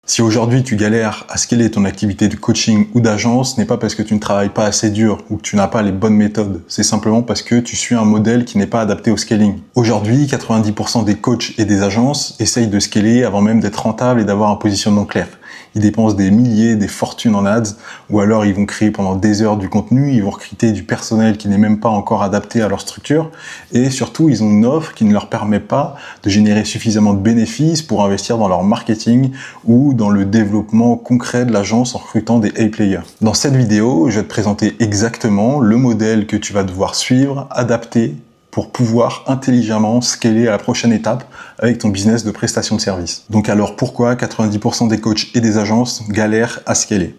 Si aujourd'hui tu galères à scaler ton activité de coaching ou d'agence, ce n'est pas parce que tu ne travailles pas assez dur ou que tu n'as pas les bonnes méthodes. C'est simplement parce que tu suis un modèle qui n'est pas adapté au scaling. Aujourd'hui, 90% des coachs et des agences essayent de scaler avant même d'être rentables et d'avoir un positionnement clair. Ils dépensent des milliers, des fortunes en ads, ou alors ils vont créer pendant des heures du contenu, ils vont recruter du personnel qui n'est même pas encore adapté à leur structure, et surtout ils ont une offre qui ne leur permet pas de générer suffisamment de bénéfices pour investir dans leur marketing ou dans le développement concret de l'agence en recrutant des A-players. Dans cette vidéo, je vais te présenter exactement le modèle que tu vas devoir suivre, adapter, pour pouvoir intelligemment scaler à la prochaine étape avec ton business de prestation de service. Donc alors pourquoi 90% des coachs et des agences galèrent à scaler?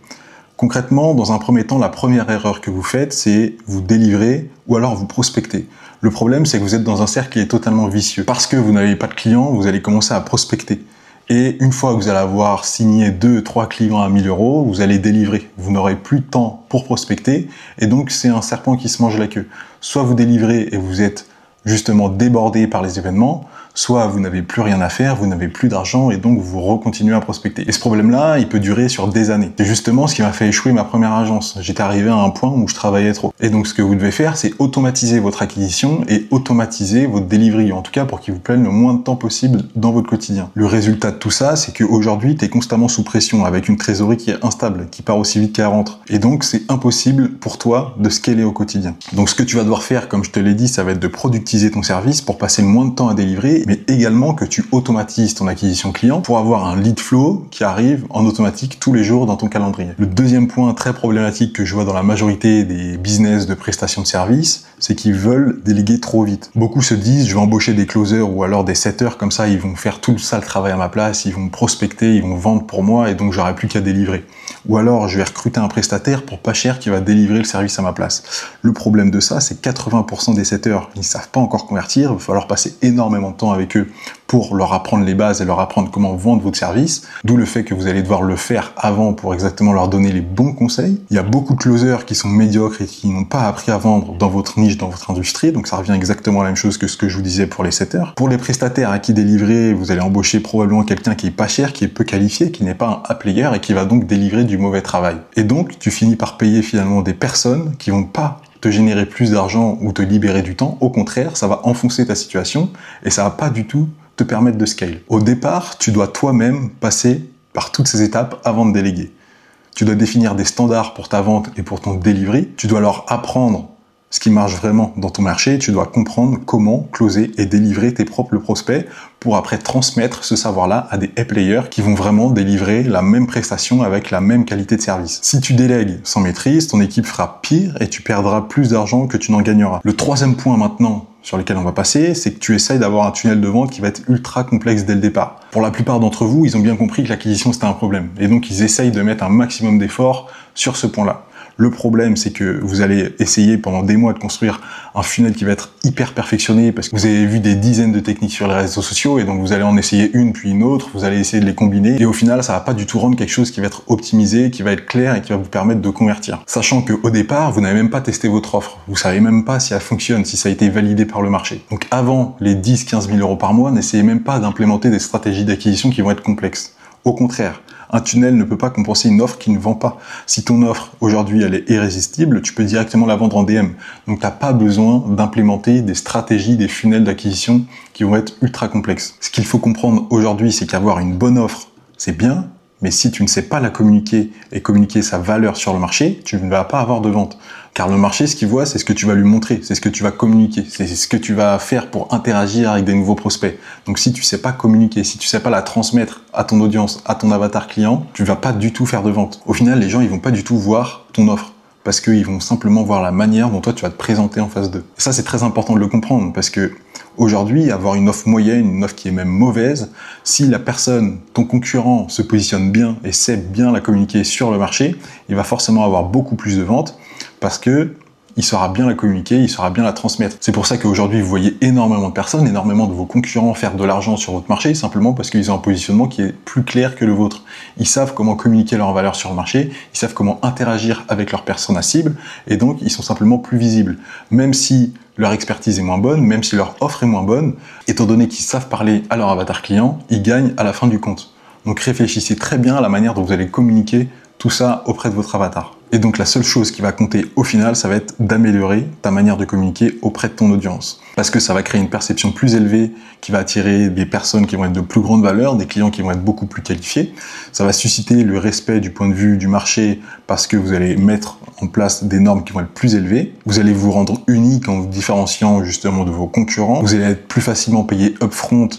Concrètement, dans un premier temps, la première erreur que vous faites, c'est vous délivrer ou alors vous prospecter. Le problème, c'est que vous êtes dans un cercle qui est totalement vicieux. Parce que vous n'avez pas de clients, vous allez commencer à prospecter. Et une fois que vous allez avoir signé 2-3 clients à 1000 €, vous allez délivrer. Vous n'aurez plus de temps pour prospecter. Et donc, c'est un serpent qui se mange la queue. Soit vous délivrez et vous êtes justement débordé par les événements, soit vous n'avez plus rien à faire, vous n'avez plus d'argent et donc vous recontinuez à prospecter. Et ce problème-là, il peut durer sur des années. C'est justement ce qui m'a fait échouer ma première agence. J'étais arrivé à un point où je travaillais trop. Et donc ce que vous devez faire, c'est automatiser votre acquisition et automatiser votre delivery, en tout cas pour qu'il vous prenne le moins de temps possible dans votre quotidien. Le résultat de tout ça, c'est qu'aujourd'hui, tu es constamment sous pression avec une trésorerie qui est instable, qui part aussi vite qu'elle rentre. Et donc c'est impossible pour toi de scaler au quotidien. Donc ce que tu vas devoir faire, comme je te l'ai dit, ça va être de productiser ton service pour passer le moins de temps à délivrer, mais également que tu automatises ton acquisition client pour avoir un lead flow qui arrive en automatique tous les jours dans ton calendrier. Le deuxième point très problématique que je vois dans la majorité des business de prestation de services, c'est qu'ils veulent déléguer trop vite. Beaucoup se disent, je vais embaucher des closers ou alors des setters, comme ça ils vont faire tout le sale travail à ma place, ils vont prospecter, ils vont vendre pour moi et donc j'aurai plus qu'à délivrer. Ou alors je vais recruter un prestataire pour pas cher qui va délivrer le service à ma place. Le problème de ça, c'est 80% des setters, ils ne savent pas encore convertir, il va falloir passer énormément de temps avec eux pour leur apprendre les bases et leur apprendre comment vendre votre service, d'où le fait que vous allez devoir le faire avant pour exactement leur donner les bons conseils. Il y a beaucoup de closers qui sont médiocres et qui n'ont pas appris à vendre dans votre niche, dans votre industrie, donc ça revient exactement à la même chose que ce que je vous disais pour les setters. Pour les prestataires à qui délivrer, vous allez embaucher probablement quelqu'un qui est pas cher, qui est peu qualifié, qui n'est pas un A-player et qui va donc délivrer du mauvais travail. Et donc, tu finis par payer finalement des personnes qui vont pas te générer plus d'argent ou te libérer du temps. Au contraire, ça va enfoncer ta situation et ça va pas du tout te permettre de scale. Au départ, tu dois toi-même passer par toutes ces étapes avant de déléguer. Tu dois définir des standards pour ta vente et pour ton delivery. Tu dois leur apprendre ce qui marche vraiment dans ton marché. Tu dois comprendre comment closer et délivrer tes propres prospects pour après transmettre ce savoir-là à des A-players qui vont vraiment délivrer la même prestation avec la même qualité de service. Si tu délègues sans maîtrise, ton équipe fera pire et tu perdras plus d'argent que tu n'en gagneras. Le troisième point maintenant sur lequel on va passer, c'est que tu essayes d'avoir un tunnel de vente qui va être ultra complexe dès le départ. Pour la plupart d'entre vous, ils ont bien compris que l'acquisition c'était un problème. Et donc ils essayent de mettre un maximum d'efforts sur ce point-là. Le problème, c'est que vous allez essayer pendant des mois de construire un funnel qui va être hyper perfectionné parce que vous avez vu des dizaines de techniques sur les réseaux sociaux et donc vous allez en essayer une puis une autre, vous allez essayer de les combiner et au final, ça va pas du tout rendre quelque chose qui va être optimisé, qui va être clair et qui va vous permettre de convertir. Sachant qu'au départ, vous n'avez même pas testé votre offre. Vous savez même pas si elle fonctionne, si ça a été validé par le marché. Donc avant les 10-15 000 € par mois, n'essayez même pas d'implémenter des stratégies d'acquisition qui vont être complexes. Au contraire, un tunnel ne peut pas compenser une offre qui ne vend pas. Si ton offre, aujourd'hui, elle est irrésistible, tu peux directement la vendre en DM. Donc, tu n'as pas besoin d'implémenter des stratégies, des funnels d'acquisition qui vont être ultra complexes. Ce qu'il faut comprendre aujourd'hui, c'est qu'avoir une bonne offre, c'est bien, mais si tu ne sais pas la communiquer et communiquer sa valeur sur le marché, tu ne vas pas avoir de vente. Car le marché, ce qu'il voit, c'est ce que tu vas lui montrer, c'est ce que tu vas communiquer, c'est ce que tu vas faire pour interagir avec des nouveaux prospects. Donc si tu sais pas communiquer, si tu sais pas la transmettre à ton audience, à ton avatar client, tu vas pas du tout faire de vente. Au final, les gens, ils vont pas du tout voir ton offre, parce qu'ils vont simplement voir la manière dont toi, tu vas te présenter en face d'eux. Et ça, c'est très important de le comprendre, parce que aujourd'hui, avoir une offre moyenne, une offre qui est même mauvaise, si la personne, ton concurrent, se positionne bien et sait bien la communiquer sur le marché, il va forcément avoir beaucoup plus de ventes parce que il saura bien la communiquer, il saura bien la transmettre. C'est pour ça qu'aujourd'hui, vous voyez énormément de personnes, énormément de vos concurrents faire de l'argent sur votre marché, simplement parce qu'ils ont un positionnement qui est plus clair que le vôtre. Ils savent comment communiquer leur valeur sur le marché, ils savent comment interagir avec leur persona cible, et donc ils sont simplement plus visibles. Même si leur expertise est moins bonne, même si leur offre est moins bonne, étant donné qu'ils savent parler à leur avatar client, ils gagnent à la fin du compte. Donc réfléchissez très bien à la manière dont vous allez communiquer tout ça auprès de votre avatar. Et donc la seule chose qui va compter au final, ça va être d'améliorer ta manière de communiquer auprès de ton audience. Parce que ça va créer une perception plus élevée qui va attirer des personnes qui vont être de plus grande valeur, des clients qui vont être beaucoup plus qualifiés. Ça va susciter le respect du point de vue du marché parce que vous allez mettre en place des normes qui vont être plus élevées. Vous allez vous rendre unique en vous différenciant justement de vos concurrents. Vous allez être plus facilement payé upfront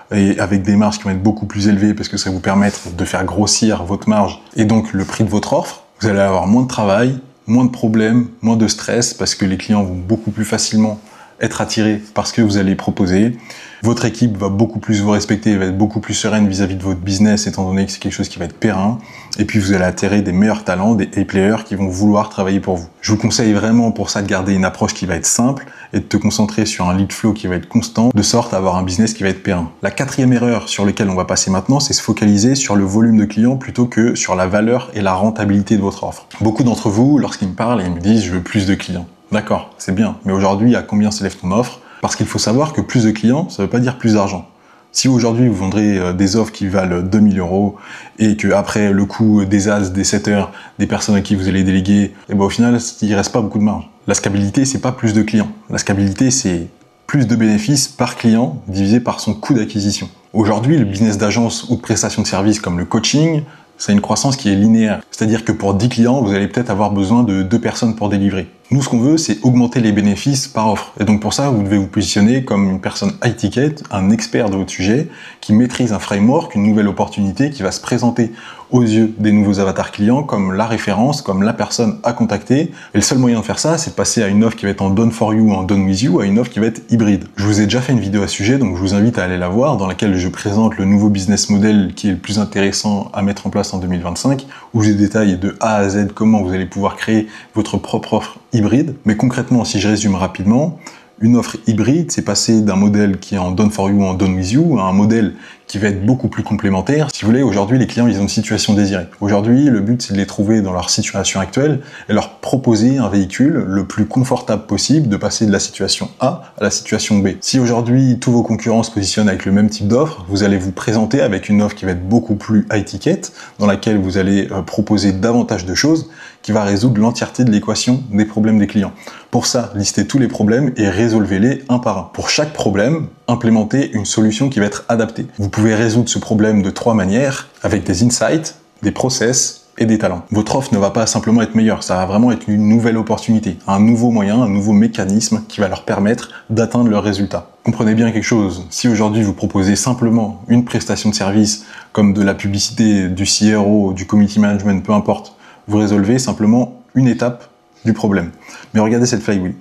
et avec des marges qui vont être beaucoup plus élevées parce que ça va vous permettre de faire grossir votre marge et donc le prix de votre offre. Vous allez avoir moins de travail, moins de problèmes, moins de stress parce que les clients vont beaucoup plus facilement être attirés par ce que vous allez proposer. Votre équipe va beaucoup plus vous respecter, va être beaucoup plus sereine vis-à-vis de votre business étant donné que c'est quelque chose qui va être périn. Et puis vous allez attirer des meilleurs talents, des A-players qui vont vouloir travailler pour vous. Je vous conseille vraiment pour ça de garder une approche qui va être simple et de te concentrer sur un lead flow qui va être constant, de sorte à avoir un business qui va être périn. La quatrième erreur sur laquelle on va passer maintenant, c'est se focaliser sur le volume de clients plutôt que sur la valeur et la rentabilité de votre offre. Beaucoup d'entre vous, lorsqu'ils me parlent, ils me disent « je veux plus de clients ». D'accord, c'est bien, mais aujourd'hui, à combien s'élève ton offre? Parce qu'il faut savoir que plus de clients, ça ne veut pas dire plus d'argent. Si aujourd'hui vous vendrez des offres qui valent 2000 € et que après le coût des as, des setters, des personnes à qui vous allez déléguer, et ben au final, il reste pas beaucoup de marge. La scalabilité, c'est pas plus de clients. La scalabilité, c'est plus de bénéfices par client divisé par son coût d'acquisition. Aujourd'hui, le business d'agence ou de prestation de services comme le coaching, c'est une croissance qui est linéaire. C'est-à-dire que pour 10 clients, vous allez peut-être avoir besoin de 2 personnes pour délivrer. Nous, ce qu'on veut, c'est augmenter les bénéfices par offre. Et donc pour ça, vous devez vous positionner comme une personne high ticket, un expert de votre sujet, qui maîtrise un framework, une nouvelle opportunité qui va se présenter aux yeux des nouveaux avatars clients comme la référence, comme la personne à contacter. Et le seul moyen de faire ça, c'est de passer à une offre qui va être en done for you ou en done with you, à une offre qui va être hybride. Je vous ai déjà fait une vidéo à ce sujet, donc je vous invite à aller la voir, dans laquelle je présente le nouveau business model qui est le plus intéressant à mettre en place en 2025, où je détaille de A à Z comment vous allez pouvoir créer votre propre offre hybride. Mais concrètement, si je résume rapidement, une offre hybride, c'est passer d'un modèle qui est en done for you ou en done with you à un modèle qui va être beaucoup plus complémentaire. Si vous voulez, aujourd'hui, les clients, ils ont une situation désirée. Aujourd'hui, le but, c'est de les trouver dans leur situation actuelle et leur proposer un véhicule le plus confortable possible, de passer de la situation A à la situation B. Si aujourd'hui, tous vos concurrents se positionnent avec le même type d'offre, vous allez vous présenter avec une offre qui va être beaucoup plus high ticket, dans laquelle vous allez proposer davantage de choses, qui va résoudre l'entièreté de l'équation des problèmes des clients. Pour ça, listez tous les problèmes et résolvez-les un par un. Pour chaque problème, implémentez une solution qui va être adaptée. Vous pouvez résoudre ce problème de 3 manières, avec des insights, des process et des talents. Votre offre ne va pas simplement être meilleure, ça va vraiment être une nouvelle opportunité, un nouveau moyen, un nouveau mécanisme qui va leur permettre d'atteindre leurs résultats. Comprenez bien quelque chose, si aujourd'hui vous proposez simplement une prestation de service, comme de la publicité, du CRO, du community management, peu importe, vous résolvez simplement une étape du problème. Mais regardez cette flywheel.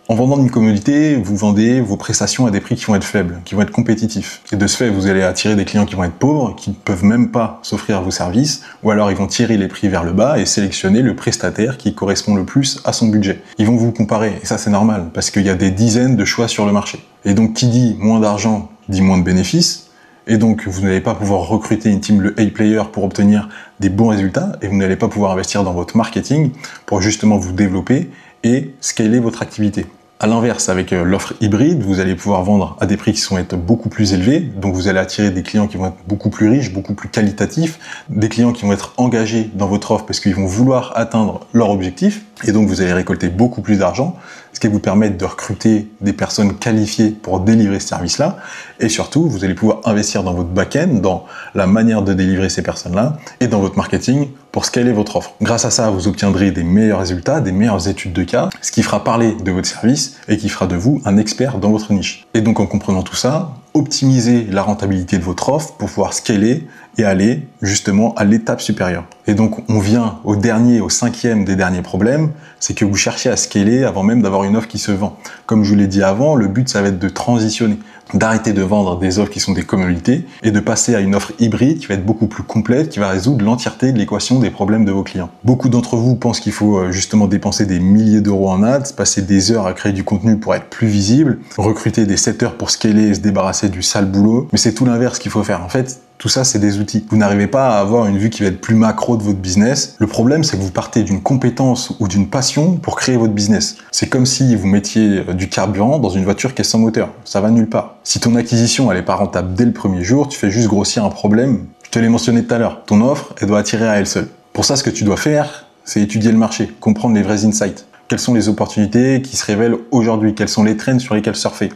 En vendant une commodité, vous vendez vos prestations à des prix qui vont être faibles, qui vont être compétitifs. Et de ce fait, vous allez attirer des clients qui vont être pauvres, qui ne peuvent même pas s'offrir vos services, ou alors ils vont tirer les prix vers le bas et sélectionner le prestataire qui correspond le plus à son budget. Ils vont vous comparer, et ça c'est normal, parce qu'il y a des dizaines de choix sur le marché. Et donc qui dit moins d'argent, dit moins de bénéfices, et donc vous n'allez pas pouvoir recruter une team, le A-player, pour obtenir des bons résultats, et vous n'allez pas pouvoir investir dans votre marketing pour justement vous développer et scaler votre activité. À l'inverse, avec l'offre hybride, vous allez pouvoir vendre à des prix qui sont beaucoup plus élevés, donc vous allez attirer des clients qui vont être beaucoup plus riches, beaucoup plus qualitatifs, des clients qui vont être engagés dans votre offre parce qu'ils vont vouloir atteindre leur objectif, et donc vous allez récolter beaucoup plus d'argent, ce qui va vous permettre de recruter des personnes qualifiées pour délivrer ce service-là, et surtout, vous allez pouvoir investir dans votre back-end, dans la manière de délivrer ces personnes-là, et dans votre marketing pour scaler votre offre. Grâce à ça, vous obtiendrez des meilleurs résultats, des meilleures études de cas, ce qui fera parler de votre service et qui fera de vous un expert dans votre niche. Et donc, en comprenant tout ça, optimisez la rentabilité de votre offre pour pouvoir scaler et aller justement à l'étape supérieure. Et donc, on vient au 5e des derniers problèmes, c'est que vous cherchez à scaler avant même d'avoir une offre qui se vend. Comme je vous l'ai dit avant, le but, ça va être de transitionner, d'arrêter de vendre des offres qui sont des commodités et de passer à une offre hybride qui va être beaucoup plus complète, qui va résoudre l'entièreté de l'équation des problèmes de vos clients. Beaucoup d'entre vous pensent qu'il faut justement dépenser des milliers d'euros en ads, passer des heures à créer du contenu pour être plus visible, recruter des setters pour scaler et se débarrasser du sale boulot. Mais c'est tout l'inverse qu'il faut faire. En fait, tout ça, c'est des outils. Vous n'arrivez pas à avoir une vue qui va être plus macro de votre business. Le problème, c'est que vous partez d'une compétence ou d'une passion pour créer votre business. C'est comme si vous mettiez du carburant dans une voiture qui est sans moteur. Ça va nulle part. Si ton acquisition, elle est pas rentable dès le premier jour, tu fais juste grossir un problème. Je te l'ai mentionné tout à l'heure, ton offre, elle doit attirer à elle seule. Pour ça, ce que tu dois faire, c'est étudier le marché, comprendre les vrais insights. Quelles sont les opportunités qui se révèlent aujourd'hui? Quels sont les trends sur lesquels surfer?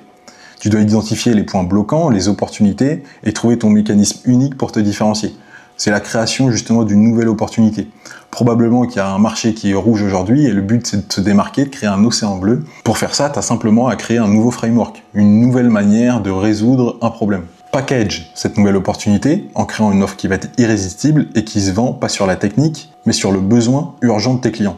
Tu dois identifier les points bloquants, les opportunités et trouver ton mécanisme unique pour te différencier. C'est la création justement d'une nouvelle opportunité. Probablement qu'il y a un marché qui est rouge aujourd'hui et le but c'est de se démarquer, de créer un océan bleu. Pour faire ça, tu as simplement à créer un nouveau framework, une nouvelle manière de résoudre un problème. Package cette nouvelle opportunité en créant une offre qui va être irrésistible et qui se vend pas sur la technique, mais sur le besoin urgent de tes clients.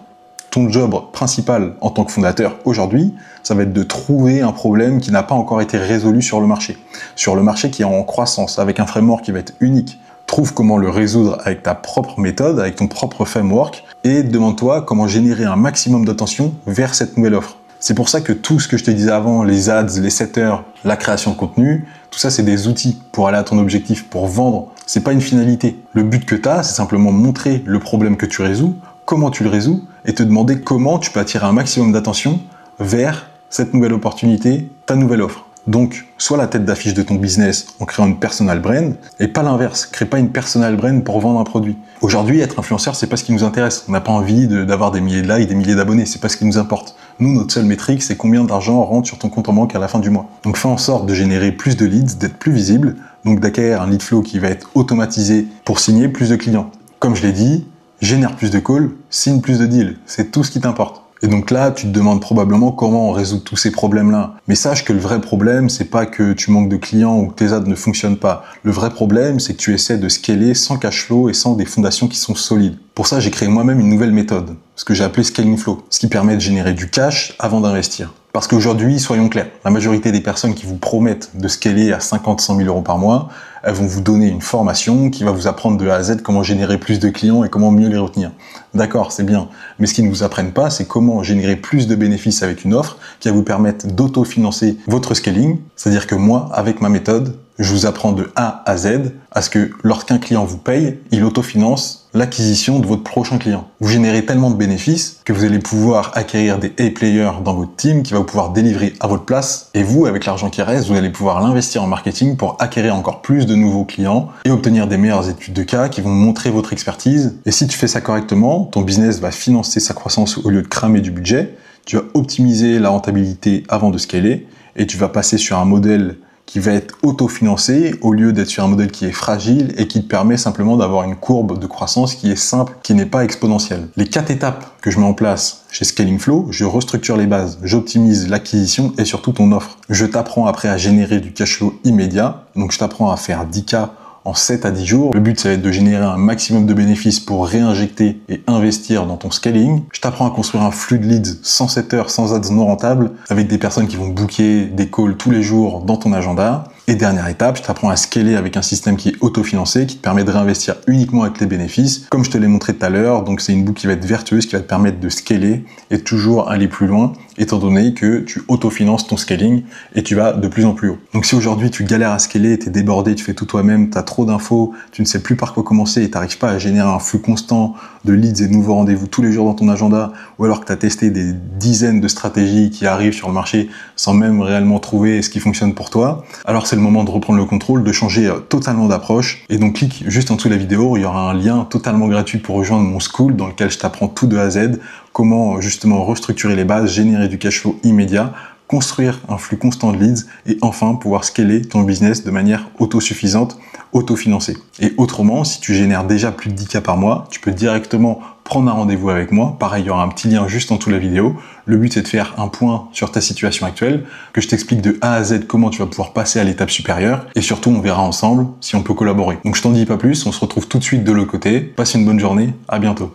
Ton job principal en tant que fondateur aujourd'hui, ça va être de trouver un problème qui n'a pas encore été résolu sur le marché qui est en croissance, avec un framework qui va être unique. Trouve comment le résoudre avec ta propre méthode, avec ton propre framework, et demande-toi comment générer un maximum d'attention vers cette nouvelle offre. C'est pour ça que tout ce que je te disais avant, les ads, les setters, la création de contenu, tout ça c'est des outils pour aller à ton objectif, pour vendre. C'est pas une finalité. Le but que tu as, c'est simplement montrer le problème que tu résous, comment tu le résous, et te demander comment tu peux attirer un maximum d'attention vers cette nouvelle opportunité, ta nouvelle offre. Donc, sois la tête d'affiche de ton business en créant une personal brand, et pas l'inverse. Crée pas une personal brand pour vendre un produit. Aujourd'hui, être influenceur, c'est pas ce qui nous intéresse. On n'a pas envie d'avoir des milliers de likes, des milliers d'abonnés. C'est pas ce qui nous importe. Nous, notre seule métrique, c'est combien d'argent rentre sur ton compte en banque à la fin du mois. Donc, fais en sorte de générer plus de leads, d'être plus visible, donc d'acquérir un lead flow qui va être automatisé pour signer plus de clients. Comme je l'ai dit, génère plus de calls, signe plus de deals. C'est tout ce qui t'importe. Et donc là, tu te demandes probablement comment on résout tous ces problèmes-là. Mais sache que le vrai problème, c'est pas que tu manques de clients ou que tes ads ne fonctionnent pas. Le vrai problème, c'est que tu essaies de scaler sans cash flow et sans des fondations qui sont solides. Pour ça, j'ai créé moi-même une nouvelle méthode, ce que j'ai appelé Scaling Flow, ce qui permet de générer du cash avant d'investir. Parce qu'aujourd'hui, soyons clairs, la majorité des personnes qui vous promettent de scaler à 50-100 000 euros par mois, elles vont vous donner une formation qui va vous apprendre de A à Z comment générer plus de clients et comment mieux les retenir. D'accord, c'est bien. Mais ce qu'ils ne vous apprennent pas, c'est comment générer plus de bénéfices avec une offre qui va vous permettre d'auto-financer votre scaling. C'est-à-dire que moi, avec ma méthode, je vous apprends de A à Z à ce que lorsqu'un client vous paye, il autofinance l'acquisition de votre prochain client. Vous générez tellement de bénéfices que vous allez pouvoir acquérir des A-players dans votre team qui va pouvoir délivrer à votre place. Et vous, avec l'argent qui reste, vous allez pouvoir l'investir en marketing pour acquérir encore plus de nouveaux clients et obtenir des meilleures études de cas qui vont montrer votre expertise. Et si tu fais ça correctement, ton business va financer sa croissance au lieu de cramer du budget. Tu vas optimiser la rentabilité avant de scaler et tu vas passer sur un modèle qui va être autofinancé au lieu d'être sur un modèle qui est fragile et qui te permet simplement d'avoir une courbe de croissance qui est simple, qui n'est pas exponentielle. Les 4 étapes que je mets en place chez Scaling Flow, je restructure les bases, j'optimise l'acquisition et surtout ton offre. Je t'apprends après à générer du cash flow immédiat, donc je t'apprends à faire 10K en 7 à 10 jours. Le but, ça va être de générer un maximum de bénéfices pour réinjecter et investir dans ton scaling. Je t'apprends à construire un flux de leads sans setter, sans ads non rentables, avec des personnes qui vont booker des calls tous les jours dans ton agenda. Et dernière étape, je t'apprends à scaler avec un système qui est autofinancé, qui te permet de réinvestir uniquement avec les bénéfices, comme je te l'ai montré tout à l'heure. Donc c'est une boucle qui va être vertueuse, qui va te permettre de scaler et de toujours aller plus loin, étant donné que tu autofinances ton scaling et tu vas de plus en plus haut. Donc si aujourd'hui tu galères à scaler, tu es débordé, tu fais tout toi-même, tu as trop d'infos, tu ne sais plus par quoi commencer et tu n'arrives pas à générer un flux constant de leads et de nouveaux rendez-vous tous les jours dans ton agenda, ou alors que tu as testé des dizaines de stratégies qui arrivent sur le marché sans même réellement trouver ce qui fonctionne pour toi, alors c'est le moment de reprendre le contrôle, de changer totalement d'approche. Et donc clique juste en dessous de la vidéo, il y aura un lien totalement gratuit pour rejoindre mon school dans lequel je t'apprends tout de A à Z, comment justement restructurer les bases, générer du cash flow immédiat, construire un flux constant de leads et enfin pouvoir scaler ton business de manière autosuffisante, autofinancée. Et autrement, si tu génères déjà plus de 10K par mois, tu peux directement prendre un rendez-vous avec moi. Pareil, il y aura un petit lien juste en dessous de la vidéo. Le but, c'est de faire un point sur ta situation actuelle, que je t'explique de A à Z comment tu vas pouvoir passer à l'étape supérieure et surtout, on verra ensemble si on peut collaborer. Donc, je t'en dis pas plus, on se retrouve tout de suite de l'autre côté. Passe une bonne journée, à bientôt.